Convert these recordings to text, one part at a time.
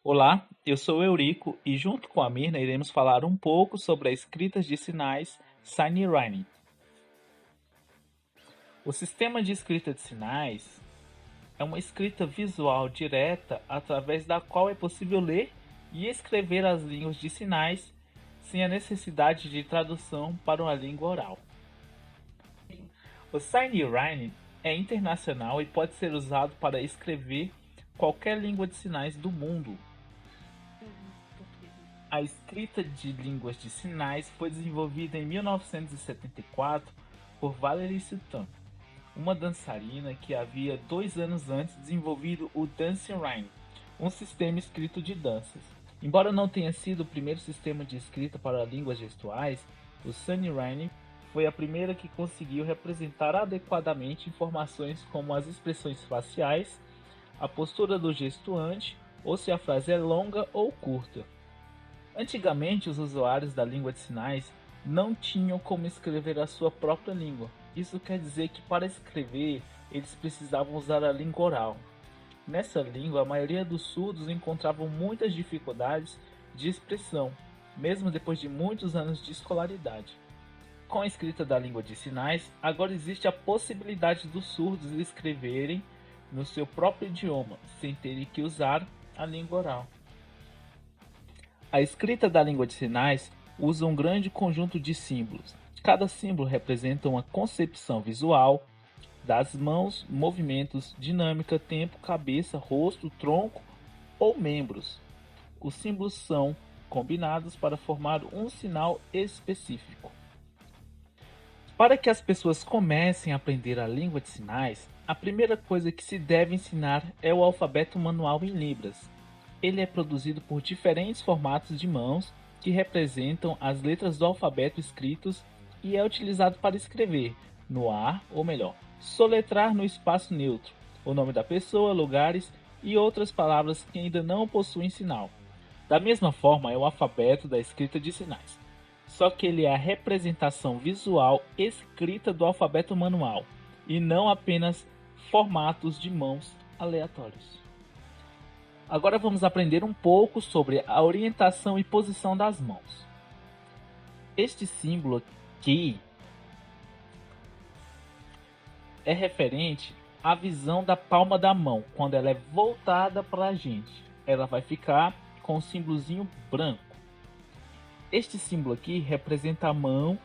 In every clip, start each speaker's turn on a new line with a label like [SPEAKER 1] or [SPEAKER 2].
[SPEAKER 1] Olá, eu sou Eurico e junto com a Mirna iremos falar um pouco sobre a escrita de sinais Sign Writing. O sistema de escrita de sinais é uma escrita visual direta através da qual é possível ler e escrever as línguas de sinais sem a necessidade de tradução para uma língua oral. O Sign Writing é internacional e pode ser usado para escrever qualquer língua de sinais do mundo. A escrita de línguas de sinais foi desenvolvida em 1974 por Valerie Sutton, uma dançarina que havia 2 anos antes desenvolvido o Dancing Rhyme, um sistema escrito de danças. Embora não tenha sido o primeiro sistema de escrita para línguas gestuais, o Sunny Rhyme foi a primeira que conseguiu representar adequadamente informações como as expressões faciais, a postura do gestuante ou se a frase é longa ou curta. Antigamente, os usuários da língua de sinais não tinham como escrever a sua própria língua. Isso quer dizer que para escrever, eles precisavam usar a língua oral. Nessa língua, a maioria dos surdos encontravam muitas dificuldades de expressão, mesmo depois de muitos anos de escolaridade. Com a escrita da língua de sinais, agora existe a possibilidade dos surdos escreverem no seu próprio idioma, sem terem que usar a língua oral. A escrita da língua de sinais usa um grande conjunto de símbolos. Cada símbolo representa uma concepção visual das mãos, movimentos, dinâmica, tempo, cabeça, rosto, tronco ou membros. Os símbolos são combinados para formar um sinal específico. Para que as pessoas comecem a aprender a língua de sinais, a primeira coisa que se deve ensinar é o alfabeto manual em Libras. Ele é produzido por diferentes formatos de mãos que representam as letras do alfabeto escritos e é utilizado para escrever no ar, ou melhor, soletrar no espaço neutro, o nome da pessoa, lugares e outras palavras que ainda não possuem sinal. Da mesma forma é o alfabeto da escrita de sinais, só que ele é a representação visual escrita do alfabeto manual e não apenas formatos de mãos aleatórios. Agora vamos aprender um pouco sobre a orientação e posição das mãos. Este símbolo aqui é referente à visão da palma da mão quando ela é voltada para a gente. Ela vai ficar com um símbolozinho branco. Este símbolo aqui representa a mão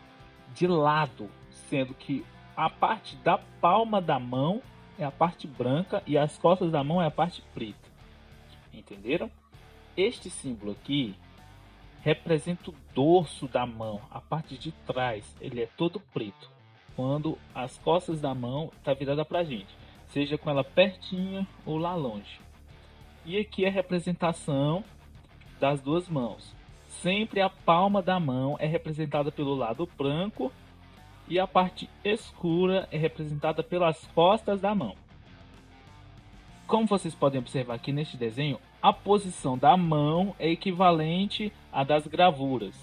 [SPEAKER 1] de lado, sendo que a parte da palma da mão é a parte branca e as costas da mão é a parte preta. Entenderam? Este símbolo aqui representa o dorso da mão, a parte de trás, ele é todo preto. Quando as costas da mão está virada para a gente, seja com ela pertinha ou lá longe. E aqui é a representação das duas mãos. Sempre a palma da mão é representada pelo lado branco e a parte escura é representada pelas costas da mão. Como vocês podem observar aqui neste desenho, a posição da mão é equivalente à das gravuras,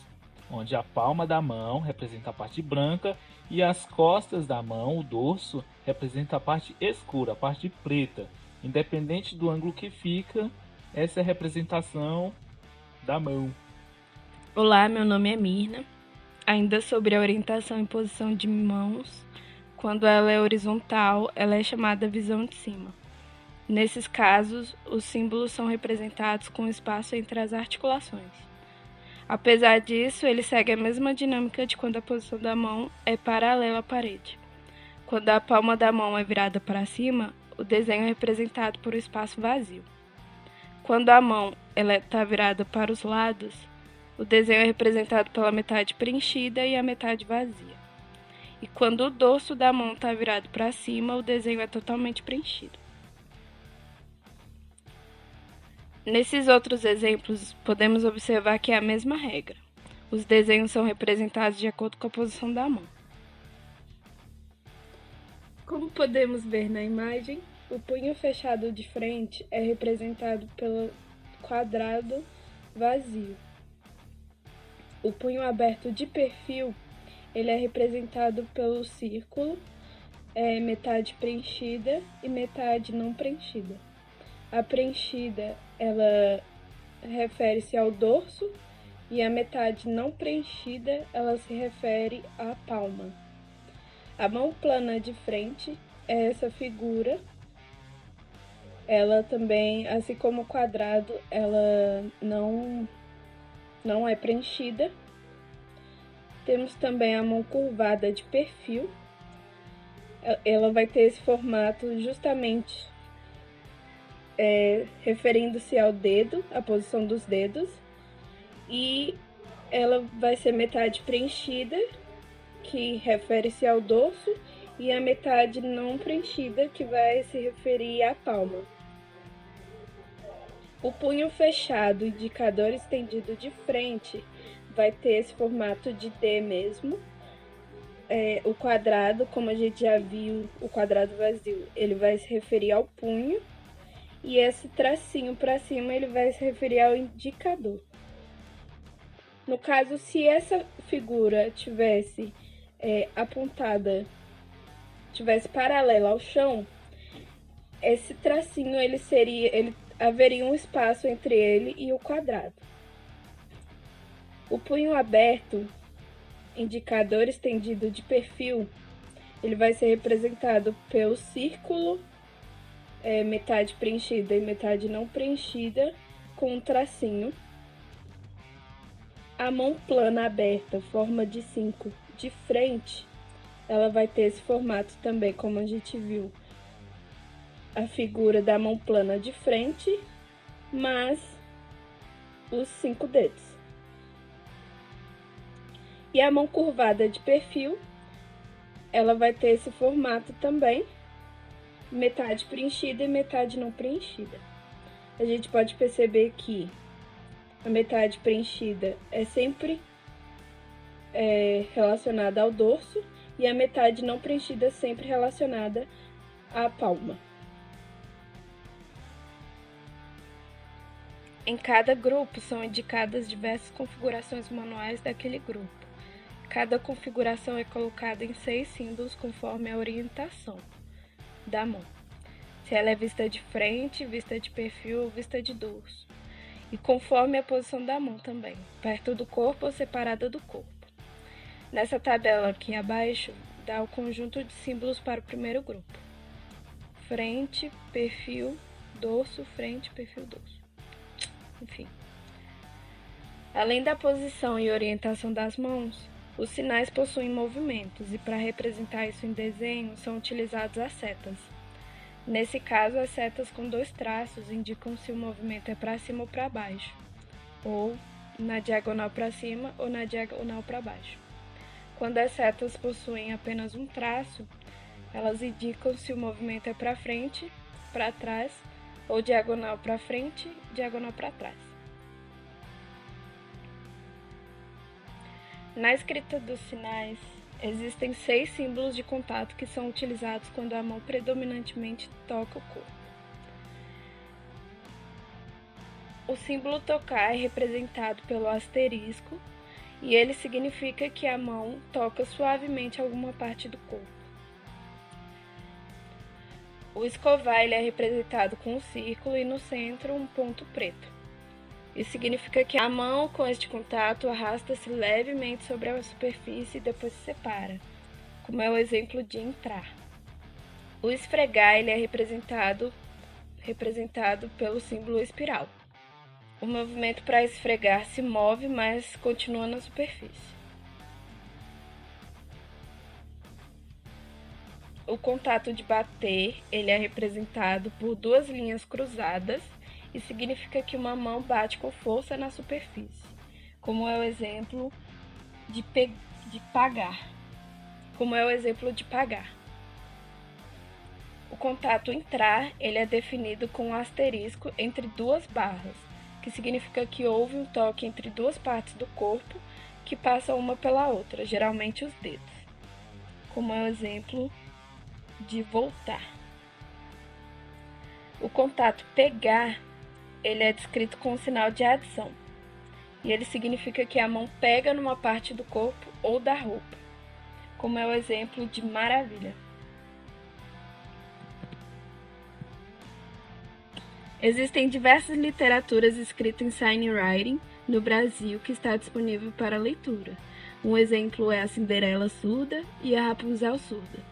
[SPEAKER 1] onde a palma da mão representa a parte branca e as costas da mão, o dorso, representa a parte escura, a parte preta. Independente do ângulo que fica, essa é a representação da mão.
[SPEAKER 2] Olá, meu nome é Mirna. Ainda sobre a orientação e posição de mãos, quando ela é horizontal, ela é chamada visão de cima. Nesses casos, os símbolos são representados com espaço entre as articulações. Apesar disso, ele segue a mesma dinâmica de quando a posição da mão é paralela à parede. Quando a palma da mão é virada para cima, o desenho é representado por um espaço vazio. Quando a mão está virada para os lados, o desenho é representado pela metade preenchida e a metade vazia. E quando o dorso da mão está virado para cima, o desenho é totalmente preenchido. Nesses outros exemplos, podemos observar que é a mesma regra. Os desenhos são representados de acordo com a posição da mão. Como podemos ver na imagem, o punho fechado de frente é representado pelo quadrado vazio. O punho aberto de perfil, ele é representado pelo círculo, metade preenchida e metade não preenchida. A preenchida, ela refere-se ao dorso e a metade não preenchida, ela se refere à palma. A mão plana de frente é essa figura. Ela também, assim como o quadrado, ela não é preenchida. Temos também a mão curvada de perfil. Ela vai ter esse formato justamente referindo-se ao dedo, a posição dos dedos. E ela vai ser metade preenchida, que refere-se ao dorso, e a metade não preenchida, que vai se referir à palma. O punho fechado, indicador estendido de frente, vai ter esse formato de D mesmo. O quadrado, como a gente já viu, o quadrado vazio, ele vai se referir ao punho. E esse tracinho para cima, ele vai se referir ao indicador. No caso, se essa figura tivesse apontada, tivesse paralela ao chão, esse tracinho haveria um espaço entre ele e o quadrado. O punho aberto, indicador estendido de perfil, ele vai ser representado pelo círculo, metade preenchida e metade não preenchida, com um tracinho. A mão plana aberta, forma de 5 de frente, ela vai ter esse formato também, como a gente viu. A figura da mão plana de frente, mas os 5 dedos. E a mão curvada de perfil, ela vai ter esse formato também, metade preenchida e metade não preenchida. A gente pode perceber que a metade preenchida é sempre relacionada ao dorso e a metade não preenchida é sempre relacionada à palma. Em cada grupo são indicadas diversas configurações manuais daquele grupo. Cada configuração é colocada em 6 símbolos conforme a orientação da mão. Se ela é vista de frente, vista de perfil ou vista de dorso. E conforme a posição da mão também, perto do corpo ou separada do corpo. Nessa tabela aqui abaixo, dá o conjunto de símbolos para o primeiro grupo. Frente, perfil, dorso, frente, perfil, dorso. Enfim. Além da posição e orientação das mãos, os sinais possuem movimentos e para representar isso em desenho são utilizados as setas. Nesse caso, as setas com 2 traços indicam se o movimento é para cima ou para baixo, ou na diagonal para cima ou na diagonal para baixo. Quando as setas possuem apenas um traço, elas indicam se o movimento é para frente, para trás, ou diagonal para frente, diagonal para trás. Na escrita dos sinais, existem 6 símbolos de contato que são utilizados quando a mão predominantemente toca o corpo. O símbolo tocar é representado pelo asterisco e ele significa que a mão toca suavemente alguma parte do corpo. O escovar ele é representado com um círculo e no centro um ponto preto. Isso significa que a mão com este contato arrasta-se levemente sobre a superfície e depois se separa, como é o exemplo de entrar. O esfregar ele é representado pelo símbolo espiral. O movimento para esfregar se move, mas continua na superfície. O contato de bater ele é representado por 2 linhas cruzadas e significa que uma mão bate com força na superfície, como é o exemplo de pagar. O contato entrar, ele é definido com um asterisco entre 2 barras, que significa que houve um toque entre 2 partes do corpo que passam uma pela outra, geralmente os dedos, como é o exemplo de voltar. O contato pegar, ele é descrito com um sinal de adição, e ele significa que a mão pega numa parte do corpo ou da roupa, como é o exemplo de maravilha. Existem diversas literaturas escritas em sign writing no Brasil que está disponível para leitura. Um exemplo é A Cinderela Surda e A Rapunzel Surda.